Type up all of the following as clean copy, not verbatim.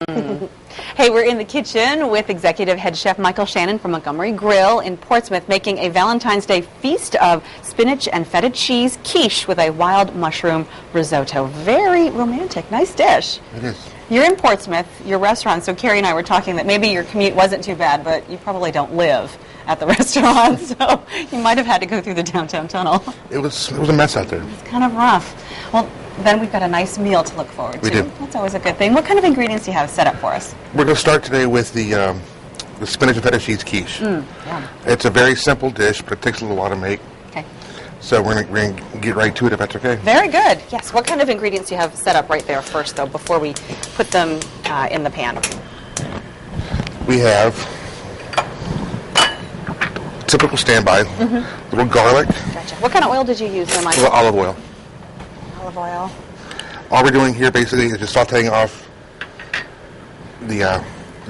Hey, we're in the kitchen with Executive Head Chef Michael Shannon from Montgomery Grill in Portsmouth, making a Valentine's Day feast of spinach and feta cheese quiche with a wild mushroom risotto. Very romantic. Nice dish. It is. You're in Portsmouth, your restaurant, so Carrie and I were talking that maybe your commute wasn't too bad, but you probably don't live at the restaurant, so you might have had to go through the downtown tunnel. It was a mess out there. It's kind of rough. Well, then we've got a nice meal to look forward to. We do. That's always a good thing. What kind of ingredients do you have set up for us? We're going to start today with the spinach and feta cheese quiche. Yeah. It's a very simple dish, but it takes a little while to make. Okay. So we're going to get right to it, if that's okay. Very good. Yes. What kind of ingredients do you have set up right there first, though, before we put them in the pan? We have typical standby, little garlic, Gotcha. What kind of oil did you use there, a Michael? little olive oil. Olive oil. All we're doing here basically is just sauteing off the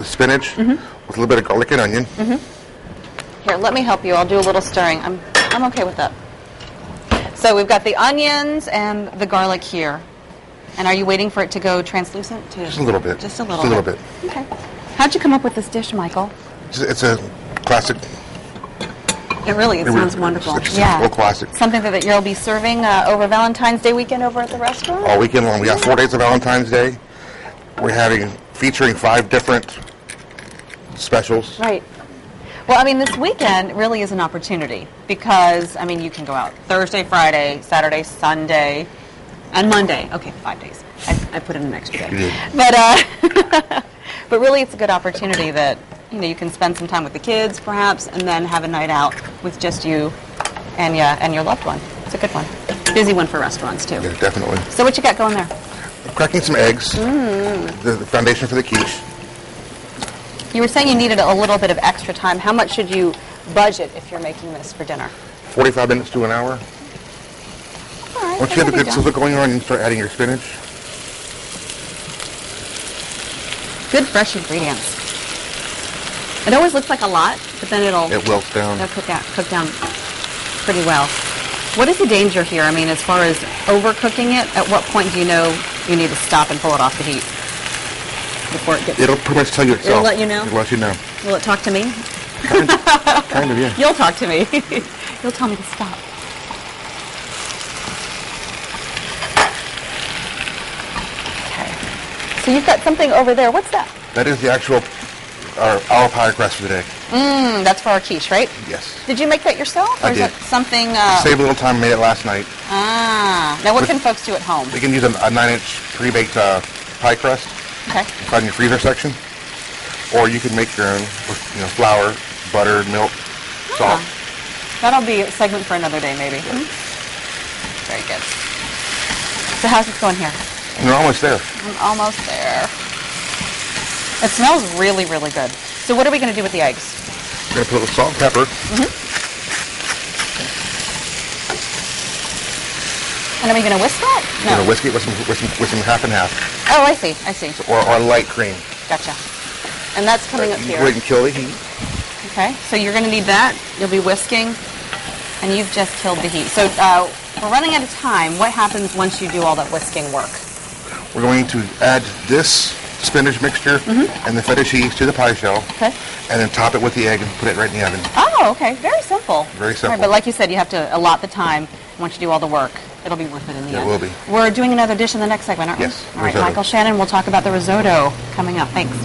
spinach with a little bit of garlic and onion. Here, let me help you. I'll do a little stirring. I'm okay with that. So we've got the onions and the garlic here. And are you waiting for it to go translucent? Just a little bit. Just a little bit. Okay. How'd you come up with this dish, Michael? It's a classic. It sounds wonderful. It's a real classic. Something that you'll be serving over Valentine's Day weekend over at the restaurant? All weekend long. We got 4 days of Valentine's Day. We're featuring 5 different specials. Right. Well, I mean, this weekend really is an opportunity because, I mean, you can go out Thursday, Friday, Saturday, Sunday, and Monday. Okay, 5 days. I put in an extra day. You did. But really, it's a good opportunity that you can spend some time with the kids, perhaps, and then have a night out with just you and your loved one. It's a good one. Busy one for restaurants too. Yeah, definitely. So what you got going there? I'm cracking some eggs. The foundation for the quiche. You were saying you needed a little bit of extra time. How much should you budget if you're making this for dinner? 45 minutes to an hour. All right. Once you have a good sizzle going on, you can start adding your spinach. Good fresh ingredients. It always looks like a lot, but then It wilts down. it'll cook down pretty well. What is the danger here? I mean, as far as overcooking it, at what point do you know you need to stop and pull it off the heat before it gets? It'll pretty much tell you itself. It'll let you know? It'll let you know. Will it talk to me? Kind of, yeah. You'll talk to me. You'll tell me to stop. Okay. So you've got something over there. What's that? That is the actual olive pie crust for today. That's for our quiche, right? Yes. Did you make that yourself? Or I is did. it something... Saved a little time, made it last night. Now what can folks do at home? You can use a 9-inch pre-baked pie crust. Okay. It's in your freezer section. Or you can make your own with flour, butter, milk, salt. That'll be a segment for another day, maybe. Very good. So how's it going here? And we're almost there. I'm almost there. It smells really, really good. So what are we going to do with the eggs? We're going to put a little salt and pepper. And are we going to whisk that? We're going to whisk it with some half and half. Oh, I see. Or light cream. Gotcha. And that's coming up here. Go ahead and kill the heat. Okay, so you're going to need that. You'll be whisking, and you've just killed the heat. So we're running out of time. What happens once you do all that whisking work? We're going to add this spinach mixture and the feta cheese to the pie shell. Okay. And then top it with the egg and put it right in the oven. Oh, okay. Very simple. Very simple. Right, but like you said, you have to allot the time. Once you do all the work, it'll be worth it in the end. It will be. We're doing another dish in the next segment, aren't we? Yes. All right, risotto. Michael Shannon, we'll talk about the risotto coming up. Thanks.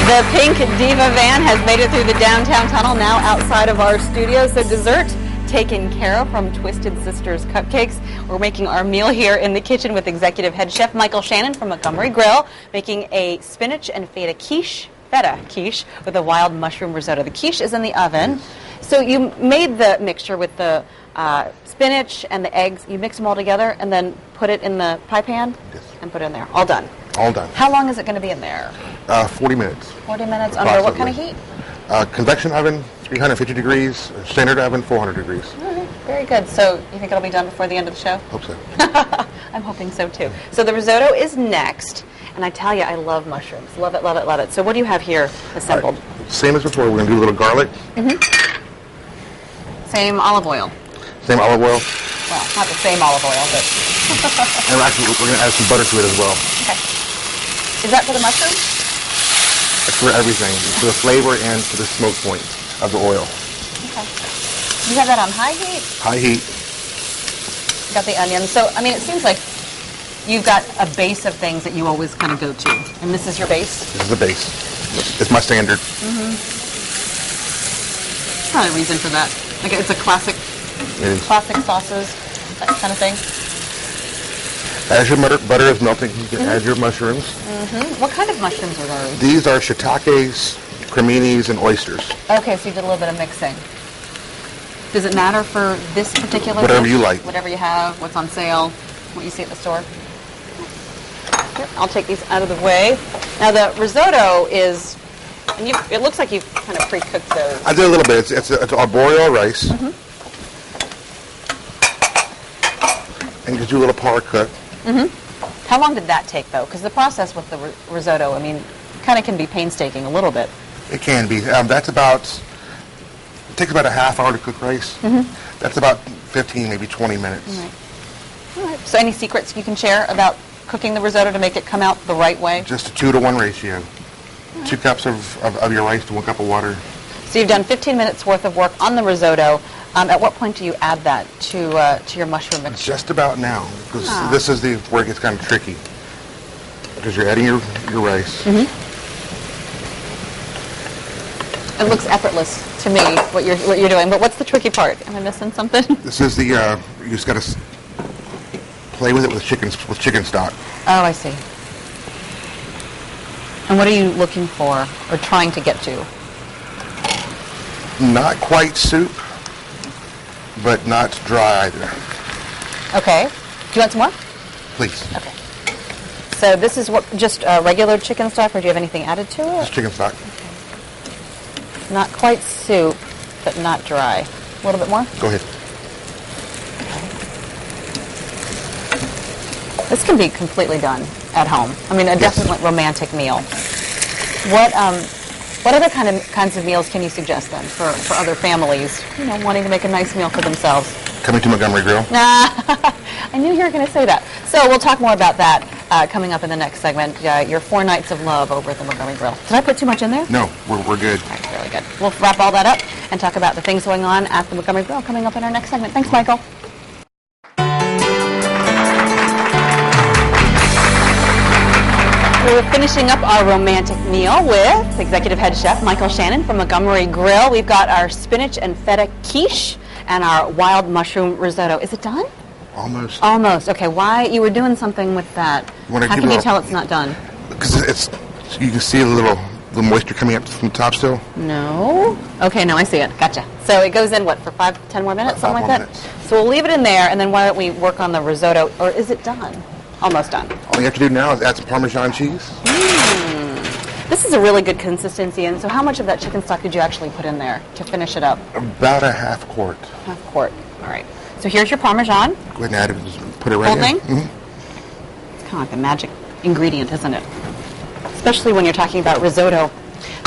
The Pink Diva van has made it through the downtown tunnel, now outside of our studio. So dessert taken care of from Twisted Sisters Cupcakes. We're making our meal here in the kitchen with Executive Head Chef Michael Shannon from Montgomery Grill, making a spinach and feta quiche with a wild mushroom risotto. The quiche is in the oven. So you made the mixture with the spinach and the eggs. You mix them all together and then put it in the pie pan? Yes. And put it in there. All done. All done. How long is it going to be in there? 40 minutes. 40 minutes under what kind of heat? Convection oven, 350 degrees. Standard oven, 400 degrees. All right, very good. So you think it'll be done before the end of the show? Hope so. I'm hoping so too. So the risotto is next, and I tell you, I love mushrooms. Love it, love it, love it. So what do you have here assembled? Right. Same as before. We're going to do a little garlic. Same olive oil. Same olive oil. Well, not the same olive oil, but And we're going to add some butter to it as well. Okay. Is that for the mushroom? It's for everything. For the flavor and for the smoke point of the oil. Okay. You have that on high heat? High heat. Got the onions. So, I mean, it seems like you've got a base of things that you always kind of go to. And this is your base? This is the base. It's my standard. Probably a reason for that. Like it's a classic sauces, that kind of thing. As your butter is melting, you can add your mushrooms. What kind of mushrooms are those? These are shiitakes, creminis, and oysters. Okay, so you did a little bit of mixing. Does it matter for this particular Whatever dish? you like. Whatever you have, what's on sale, what you see at the store. Here, I'll take these out of the way. Now the risotto is, and it looks like you've kind of pre-cooked those. I did a little bit. It's arborio rice. And you do a little par cook. How long did that take, though? Because the process with the risotto, I mean, kind of can be painstaking a little bit. It can be. It takes about a half hour to cook rice. That's about 15, maybe 20 minutes. All right. So any secrets you can share about cooking the risotto to make it come out the right way? Just a 2-to-1 ratio. 2 cups of your rice to 1 cup of water. So you've done 15 minutes worth of work on the risotto. At what point do you add that to your mushroom mixture? Just about now, because this is where it gets kind of tricky. Because you're adding your rice. It looks effortless to me what you're doing, but what's the tricky part? Am I missing something? This is you just got to play with it with chicken stock. Oh, I see. And what are you looking for or trying to get to? Not quite soup, but not dry either. Okay. Do you want some more? Please. Okay. So this is just regular chicken stock, or do you have anything added to it? Just chicken stock. Not quite soup, but not dry. A little bit more? Go ahead. This can be completely done at home. I mean, a definitely romantic meal. What other kinds of meals can you suggest then for other families, wanting to make a nice meal for themselves? Coming to Montgomery Grill. I knew you were going to say that. So we'll talk more about that coming up in the next segment. Your 4 nights of love over at the Montgomery Grill. Did I put too much in there? No, we're good. All right, really good. We'll wrap all that up and talk about the things going on at the Montgomery Grill coming up in our next segment. Thanks, Michael. We're finishing up our romantic meal with Executive Head Chef Michael Shannon from Montgomery Grill. We've got our spinach and feta quiche and our wild mushroom risotto. Is it done? Almost. Almost. Okay, why? You were doing something with that. How can you tell it's not done? Because you can see the moisture coming up from the top still. No. Okay, no, I see it. Gotcha. So it goes in, for 5-10 more minutes, something like that? Minutes. So we'll leave it in there, and then why don't we work on the risotto, or is it done? Almost done. All you have to do now is add some Parmesan cheese. This is a really good consistency, and so how much of that chicken stock did you actually put in there to finish it up? About a half quart. Half quart. All right. So here's your Parmesan. Go ahead and add it. Just put it right Whole in. thing? It's kind of like the magic ingredient, isn't it? Especially when you're talking about risotto.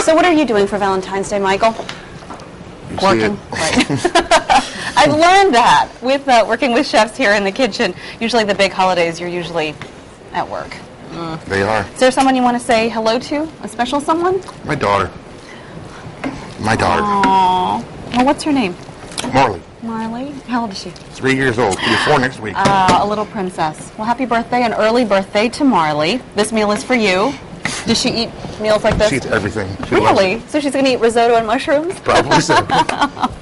So what are you doing for Valentine's Day, Michael? You Working. See it. Right. I've learned that with working with chefs here in the kitchen. Usually the big holidays, you're usually at work. They are. Is there someone you want to say hello to? A special someone? My daughter. Aww. Well, what's her name? Marley. Marley. How old is she? 3 years old. She'll be 4 next week. A little princess. Well, happy birthday, an early birthday to Marley. This meal is for you. Does she eat meals like this? She eats everything. She Really? So she's going to eat risotto and mushrooms? Probably so.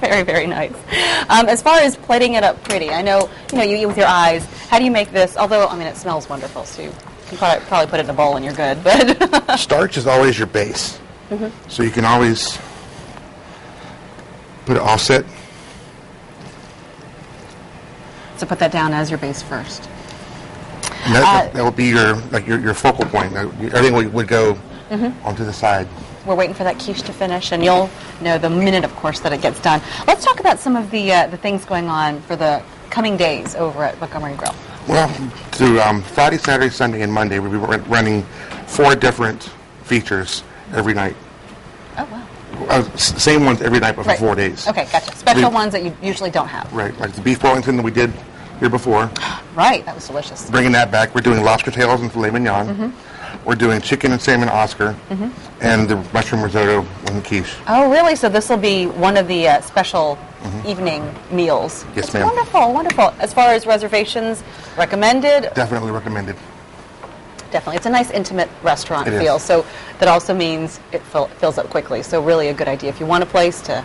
Very, very nice. As far as plating it up pretty, I know you eat with your eyes. How do you make this? Although, I mean, it smells wonderful, so you can probably put it in a bowl and you're good. But Starch is always your base. So you can always put it offset. So put that down as your base first. And that will be your focal point. Everything would go onto the side. We're waiting for that quiche to finish, and you'll know the minute, of course, that it gets done. Let's talk about some of the things going on for the coming days over at Montgomery Grill. Well, through Friday, Saturday, Sunday, and Monday, we'll be running 4 different features every night. Oh, wow. Same ones every night, but for 4 days. Okay, gotcha. Special ones that you usually don't have. Right, like the beef Wellington that we did here before. Right, that was delicious. Bringing that back. We're doing lobster tails and filet mignon. We're doing chicken and salmon Oscar, and the mushroom risotto and quiche. Oh, really? So this will be one of the special evening meals. Yes, It's ma'am. Wonderful, wonderful. As far as reservations, recommended? Definitely recommended. Definitely. It's a nice, intimate restaurant It is. feel. So that also means it fills up quickly. So really a good idea. If you want a place to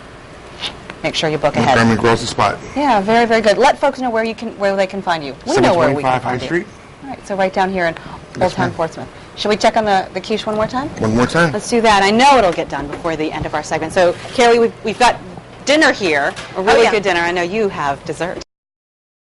make sure you book ahead. Garmin Grill's the spot. Yeah, very, very good. Let folks know where they can find you. We know where we can 725 High find you. Street. All right, so right down here in Old Yes, Town ma'am. Portsmouth. Should we check on the quiche one more time? One more time. Let's do that. I know it'll get done before the end of our segment. So, Carrie, we've got dinner here, a really yeah. good dinner. I know you have dessert.